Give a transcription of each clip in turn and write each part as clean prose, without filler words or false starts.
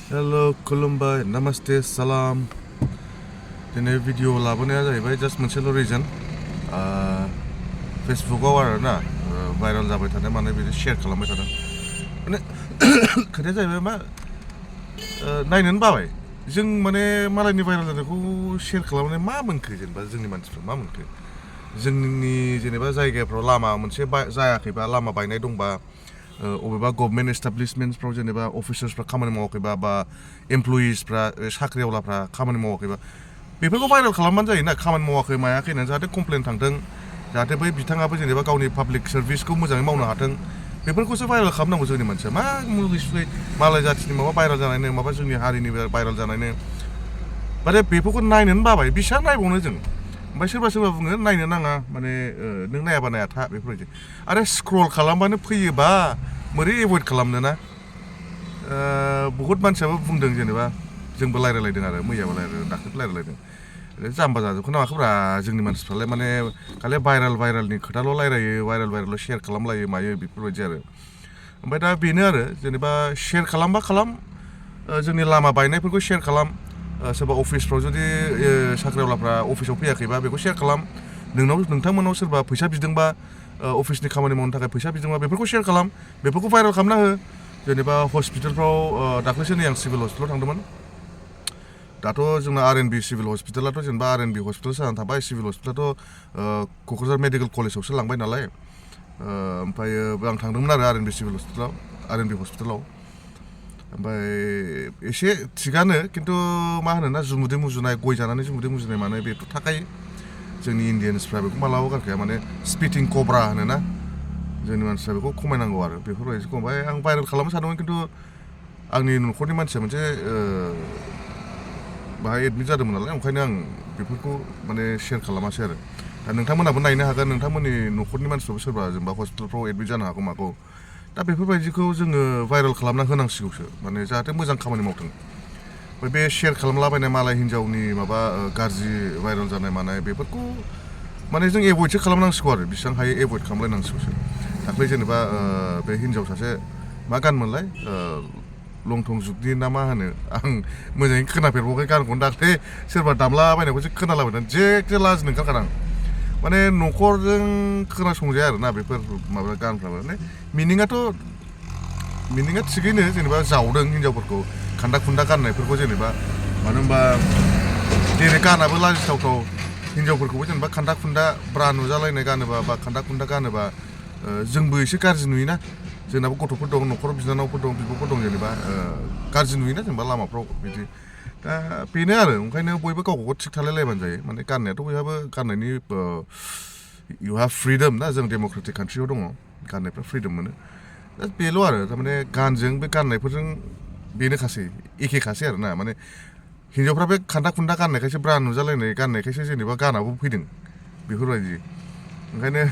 Hello, खुलुमबाय, नमस्ते, salam. दिनै भिडिअ लाबोनाया जाहैबाय जास्ट मोनसेल' रिजन फेसबुकआव आरो ना भाइरेल जाबाय थानाय माने बिदि शेयार खालामबाय थादों माने खोथाया जाहैबाय मा नायनोनो बाबाय जों माने मालायनि भाइरेल जानायखौ शेयार खालामनानै मा मोनखो जेनेबा जोंनि मानसिफ्रा मा मोनखो जोंनि जेनेबा जायगाफ्राव लामा मोनसे जायाखैबा लामा बायनाय दंबा अबेबा गभर्नमेन्ट एस्टाब्लिशमेन्टफ्राव जेनेबा अफिसार्सफ्रा खामानि मावाखैबा बा एमप्लयिसफ्रा साख्रिआवलाफ्रा खामानि मावाखैबा बेफोरखौ भाइरेल खालामबानो जायोना खामानि मावाखै मायाखै होननानै जाहाथे कमप्लेन थांथों जाहाथे बै बिथाङाबो जेनेबा गावनि पाब्लिक सार्भिसखौ मोजाङै मावनो हाथों बेफोरखौसो भाइरेल खालामनांगौ जोंनि मानसिया मा मुलि सुलि मालाय जाथिनि माबा भाइरेल जानायनो माबा जोंनि हारिनि भाइरेल जानायनो माने बेफोरखौ नायनोनो बाबाय बेसेबां नायबावनो जों ओमफ्राय सोरबा सोरबा बुङो नायनो नाङा माने नों नायाबा नाया था बेफोरबायदि आरो स्क्रल खालामबानो फैयोबा बोरै एभयड खालामनो ना बहुद मानसियाबो बुंदों जेनेबा जोंबो रायलायलायदों आरो मैयाबो रायलायदों दाख्लैबो रायलायलायदों जाम्बा जाजोबखो नामाखोब्रा जोंनि मानसिफ्रालाय माने खालि भाइरेलनि खोथाल' रायलायो भाइरेल शेयार खालामलायो मायो बेफोरबायदि आरो ओमफ्राय दा बेनो आरो जेनेबा शेयार खालामबा खालाम जोंनि लामा बायनायफोरखौ शेयार खालाम सोरबा अफिसफ्राव जुदि साख्रिआवलाफ्रा अफिसाव फैयाखैबा बेखौ शेयार खालाम नोंथांमोनाव सोरबा फैसा बिदोंबा अफिसनि खामानि मावनो थाखाय फैसा बिदोंबा बेफोरखौ शेयार खालाम बेफोरखौ भाइरेल खालामना हो जेनेबा हस्पिटालफ्राव दाख्लैसो नै आं सिभिल हस्पिटालाव थांदोंमोन दाथ' जोंना आर.एन.बि. सिभिल हस्पिटालाथ' जेनेबा आर.एन.बि. हस्पिटालसो जानानै थाबाय सिभिल हस्पिटालाथ' क'क्राझार मेडिकेल कलेजावसो लांबाय नालाय ओमफ्रायो आं थांदोंमोन आरो आर.एन.बि. सिभिल हस्पिटालाव आर.एन.बि. हस्पिटालाव ओमफ्राय एसे थिगानो खिन्थु मा होनोना जुमुदै मुजुनाय गय जानानै जुमुदै मुजुनाय माने बेथ' थाखायो जोंनि इण्डियान्सफ्रा बेखौ मालाबाबो गारखाया माने स्पिटिं कब्रा होनोना जोंनि मानसिफ्रा बेखौ खमायनांगौ आरो बेफोरबायदिखौ ओमफ्राय आं भाइरेल खालामनो सानदोंमोन खिन्थु आंनि न'खरनि मानसिया मोनसे बाहाय एडमिट जादोंमोन नालाय ओंखायनो आं बेफोरखौ माने शेयार खालामासै आरो दा नोंथांमोनाबो नायनो हागोन नोंथांमोननि न'खरनि मानसिफ्राबो सोरबा जेनेबा हस्पिटालफ्राव एडमिट जानो हागौ मागौ दा बेफोरबायदिखौ जोङो भाइरेल खालामना होनांसिगौसो माने जाहाथे मोजां खामानि मावथों ओमफ्राय बे शेयार खालामलाबायनाय मालाय हिन्जावनि माबा गाज्रि भाइरेल जानाय मानाय बेफोरखौ माने जों एभयडसो खालामनांसिगौ आरो बेसेबां हायो एभयड खालामलायनांसिगौसो दाख्लै जेनेबा बे हिन्जाव सासे मा गानमोनलाय लंथं जुगनि ना मा होनो आं मोजाङै खोनाफेरबावाखै गानखौनो दाख्लै सोरबा दामलाबायनायखौसो खोनालाबायदों जेखि लाजिनो ओंखारखादों आं माने न'खरजों खोनासंजाया आरोना बेफोर माबा गानफ्राबो माने मिनिङा थिगैनो जेनेबा जावदों हिन्जावफोरखौ खान्दा खुन्दा गाननायफोरखौ जेनेबा मानो होनबा जेरै गानाबो लाजिथावथाव हिन्जावफोरखौबो जेनेबा खान्दा खुन्दा ब्रा नुजालायनाय गानोबा बा खान्दा खुन्दा गानोबा जोंबो एसे गाज्रि नुयोना जोंनाबो गथ'फोर दं न'खराव बिनानावफोर दं बिब'फोर दं जेनेबा गाज्रि नुयोना जेनेबा लामाफ्राव बिदि दा बेनो आरो ओंखायनो बयबो गावबा गाव थिग थालायलायबानो जायो माने गाननायाथ' बयहाबो गाननायनि इउ हेभ फ्रिदम ना जों डेम'क्रेटिक कान्ट्रियाव दङ गाननायफ्रा फ्रिदम मोनो दा बेल' आरो थारमाने गानजों बे गाननायफोरजों बेनोखासै एखेखासै आरो ना माने हिन्जावफ्रा बे खान्दा खुन्दा गाननायखायसो ब्रा नुजालायनाय गाननायखायसो जेनेबा गानाबो फैदों बेफोरबायदि ओंखायनो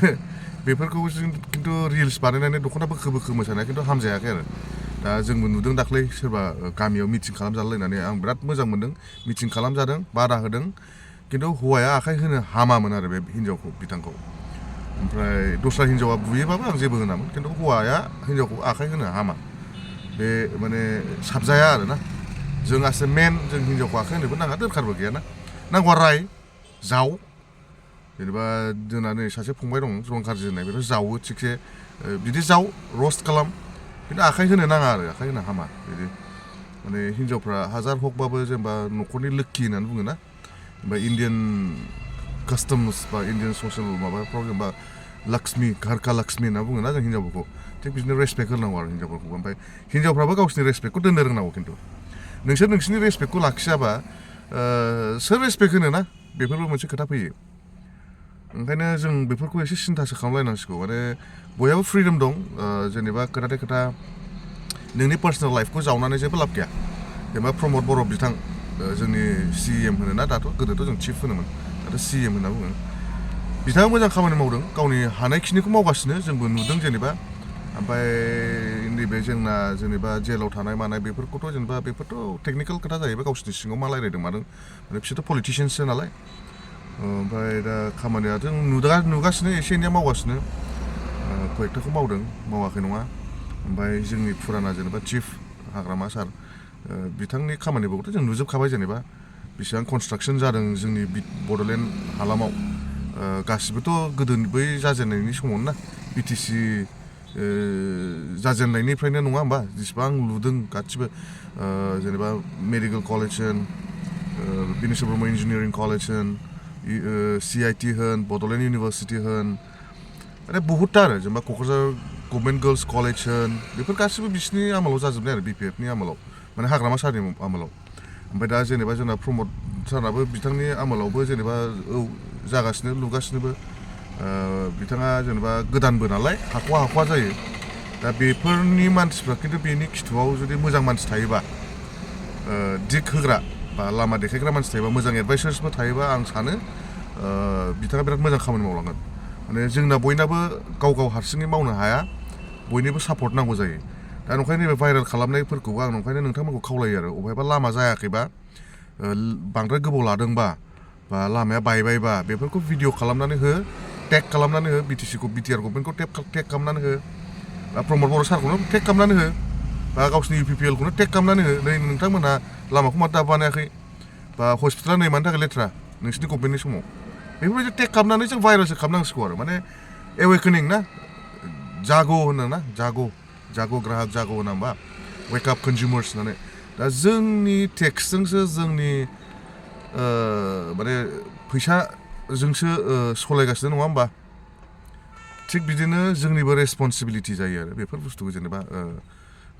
बेफोरखौ जों खिन्थु रिल्स बानायनानै दख'ना बोखो बोखो मोसानाया खिन्थु हामजायाखै आरो दा जोंबो नुदों दाख्लै सोरबा गामियाव मिटिं खालामजालायनानै आं बिराद मोजां मोनदों मिटिं खालामजादों बादा होदों खिन्थु हौवाया आखाइ होनो हामामोन आरो बे हिन्जावखौ बिथांखौ ओमफ्राय दस्रा हिन्जावा बुयोबाबो आं जेबो होनामोन खिन्थु हौवाया हिन्जावखौ आखाइ होनो हामा बे माने साबजाया आरो ना जों आसो मेन जों हिन्जावखौ आखाइ होनोबो नाङा दोरखारबो गैयाना नांगौबा राय जाव जेनेबा जोंना नै सासे फंबाय दं जन गाज्रि होननाय बेथ' जावो थिगसे बिदि जाव रस्ट खालाम खिन्थु आखाइ होनो नाङा आरो आखाइ होनो हामा बिदि माने हिन्जावफ्रा हाजार हकबाबो जेनेबा न'खरनि लोक्षि होननानै बुङोना ओमफ्राय इण्डियान कास्टम्स बा इण्डियान ससियेल माबाफ्राव जेनेबा लक्ष्मि घरका लक्ष्मि होनना बुङोना जों हिन्जावफोरखौ थिग बिदिनो रेसपेक्ट होनांगौ आरो हिन्जावफोरखौ ओमफ्राय हिन्जावफ्राबो गावसिनि रेसपेक्टखौ दोननो रोंनांगौ खिन्थु नोंसोर नोंसिनि रेसपेक्टखौ लाखियाबा सोर रेसपेक्ट होनो ना बेफोरबो मोनसे खोथा फैयो ओंखायनो जों बेफोरखौ एसे सिन्थासो खालामलायनांसिगौ माने बयहाबो फ्रिदम दं जेनेबा खोथाथे खोथा नोंनि पार्सनेल लाइफखौ जावनानै जेबो लाब गैया जेनेबा प्रमद बर' बिथां जोंनि CM होनो ना दाथ' गोदोथ' जों चिफ होनोमोन दाथ' CM होनना बुङो बिथाङा मोजां खामानि मावदों गावनि हानायखिनिखौ मावगासिनो जोंबो नुदों जेनेबा ओमफ्राय नैबे जोंना जेनेबा जेलाव थानाय मानाय बेफोरखौथ' जेनेबा बेफोरथ' टेकनिकेल खोथा जाहैबाय गावसिनि सिङाव मा रायलायदों मादों माने बिसोरथ' पलिटिशियानसो नालाय ओमफ्राय दा खामानियाथ' नुगासिनो एसे एनैया मावगासिनो कयेकटाखौ मावदों मावाखै नङा ओमफ्राय जोंनि फुराना जेनेबा चिफ हाग्रामा सार बिथांनि खामानिफोरखौथ' जों नुजोबखाबाय जेनेबा बेसेबां कनस्ट्राक्सन जादों जोंनि बड'लेण्ड हालामाव गासिबोथ' गोदोनि बै जाजेननायनि समावनो ना बिटिसि जाजेननायनिफ्रायनो नङा होमबा जेसेबां लुदों गासिबो जेनेबा मेडिकेल कलेज होन बिनेश्वर ब्रह्म इन्जिनियारिं कलेज होन CIT होन बड'लेण्ड इउनिभारसिटि होन माने बहुतथा आरो जेनेबा क'क्राझार गभर्नमेन्ट गार्लस कलेज होन बेफोर गासिबो बिसिनि आमोलाव जाजोबनाय आरो BPFनि आमोलाव माने हाग्रामा सारनि आमोलाव ओमफ्राय दा जेनेबा जोंना प्रमद साराबो बिथांनि आमोलावबो जेनेबा जागासिनो लुगासिनोबो बिथाङा जेनेबा गोदानबो नालाय हाख'वा जायो दा बेफोरनि मानसिफ्रा खिन्थु बेनि खिथुआव जुदि मोजां मानसि थायोबा दिग होग्रा बा लामा देखायग्रा मानसि थायोबा मोजां एडभाइसार्सबो थायोबा आं सानो बिथाङा बिराद मोजां खामानि मावलांगोन माने जोंना बयनाबो गाव हारसिङै मावनो हाया बयनिबो सापर्ट नांगौ जायो दा नंखायनो नैबे भाइरेल खालामनायफोरखौबो आं नंखायनो नोंथांमोनखौ खावलायो आरो अबेहायबा लामा जायाखैबा बांद्राय गोबाव लादोंबा बा लामाया बायबायबा बेफोरखौ भिडिअ खालामनानै हो टेग खालामनानै हो बिटिसिखौ बिटिआर गभर्नमेन्टखौ टेग खालामनानै हो बा प्रमद बर' सारखौनो टेग खालामनानै हो बा गावसिनि UPPLखौनो टेग खालामनानै हो नै नोंथांमोनहा लामाखौ मानो दाबो बानायाखै बा हस्पिटाला नै मानि थाखाय लेथ्रा नोंसिनि गभर्नमेन्टनि समाव बेफोरबायदि टेग खालामनानै जों भाइरेलसो खालामनांसिगौ आरो माने एवेकेनिं ना जागौ होनो ना जागौ ग्राहक जागौ होना होमबा वेक आप कनजिउमार्स होननानै दा जोंनि टेक्सजोंसो जोंनि माने फैसाजोंसो सलायगासिनो नङा होमबा थिग बिदिनो जोंनिबो रेसपन्सिबिलिटि जायो आरो बेफोर बुस्थुखौ जेनेबा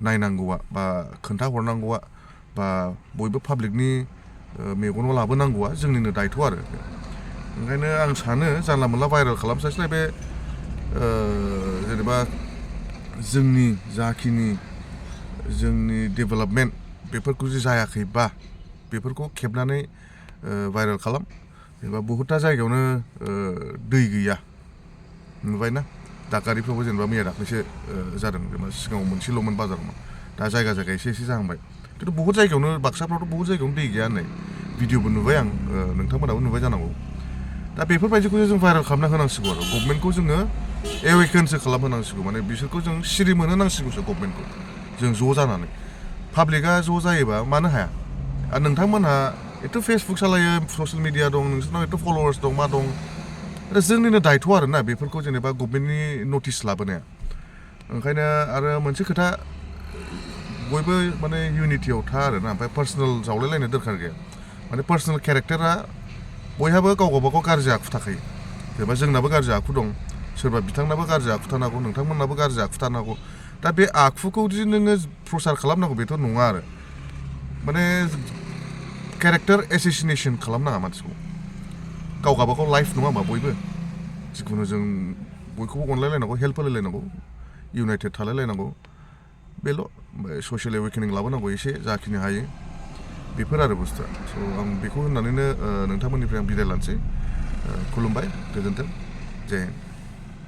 नायनांगौआ बा खोन्थाहरनांगौआ बा बयबो पाब्लिकनि मेगनाव लाबोनांगौआ जोंनिनो दायथ' आरो ओंखायनो आं सानो जानला मोनला भाइरेल खालामसायस्लाय बे जेनेबा जोंनि जाखिनि जोंनि डेभेलपमेन्ट बेफोरखौ जे जायाखैबा बेफोरखौ खेबनानै भाइरेल खालाम जेनेबा बहुतथा जायगायावनो दै गैया नुबायना दादगारिफ्रावबो जेनेबा मैया दाख्लैसो जादों जेनेबा सिगाङाव मोनसेल'मोन बाजाराव दा जायगा एसे जाहांबाय खिन्थु बहुत जायगायावनो बाक्साफ्रावथ' बहुत जायगायावनो दै गैया होननाय भिडिअबो नुबाय आं नोंथांमोनाबो नुबाय जानांगौ दा बेफोरबायदिखौ जों भाइरेल खालामना होनांसिगौ आरो गभर्नमेन्टखौ जोङो एवेकेनसो खालामहोनांसिगौ माने बिसोरखौ जों सिरि मोनहोनांसिगौसो गभर्नमेन्टखौ जों ज' जानानै पाब्लिकआ ज' जायोबा मानो हाया आरो नोंथांमोनहा एथ' फेसबुक सालायो ससियेल मिडिया दं नोंसोरनाव एथ' फल'वार्स दं मा दं जोंनिनो दायथ' आरोना बेफोरखौ जेनेबा गभर्नमेन्टनि नटिस लाबोनाया ओंखायनो आरो मोनसे खोथा बयबो माने इउनिटियाव था आरोना ओमफ्राय पार्सनेल जावलायलायनो दरखार गैया माने पार्सनेल केरेक्टारा बयहाबो गावबागाव गाज्रि आखु थाखायो जेनेबा जोंनाबो गाज्रि आखु दं सोरबा बिथांनाबो गाज्रि आखु थानांगौ नोंथांमोननाबो गाज्रि आखु थानांगौ दा बे आखुखौ जुदि नोङो प्रसार खालामनांगौ बेथ' नङा आरो माने केरेक्टार एसेसिनेसन खालामनाङा मानसिखौ गावबागाव लाइफ नङा होमबा बयबो जिखुनु जों बयखौबो अनलायलायनांगौ हेल्प होलायलायनांगौ इउनाइटेड थालायलायनांगौ बेल' ओमफ्राय ससियेल एवेकेनिं लाबोनांगौ एसे जाखिनि हायो बेफोर आरो बुस्थुआ स' आं बेखौ होननानैनो नोंथांमोननिफ्राय आं बिदाय लानोसै खुलुमबाय गोजोन्थों जय हिन्द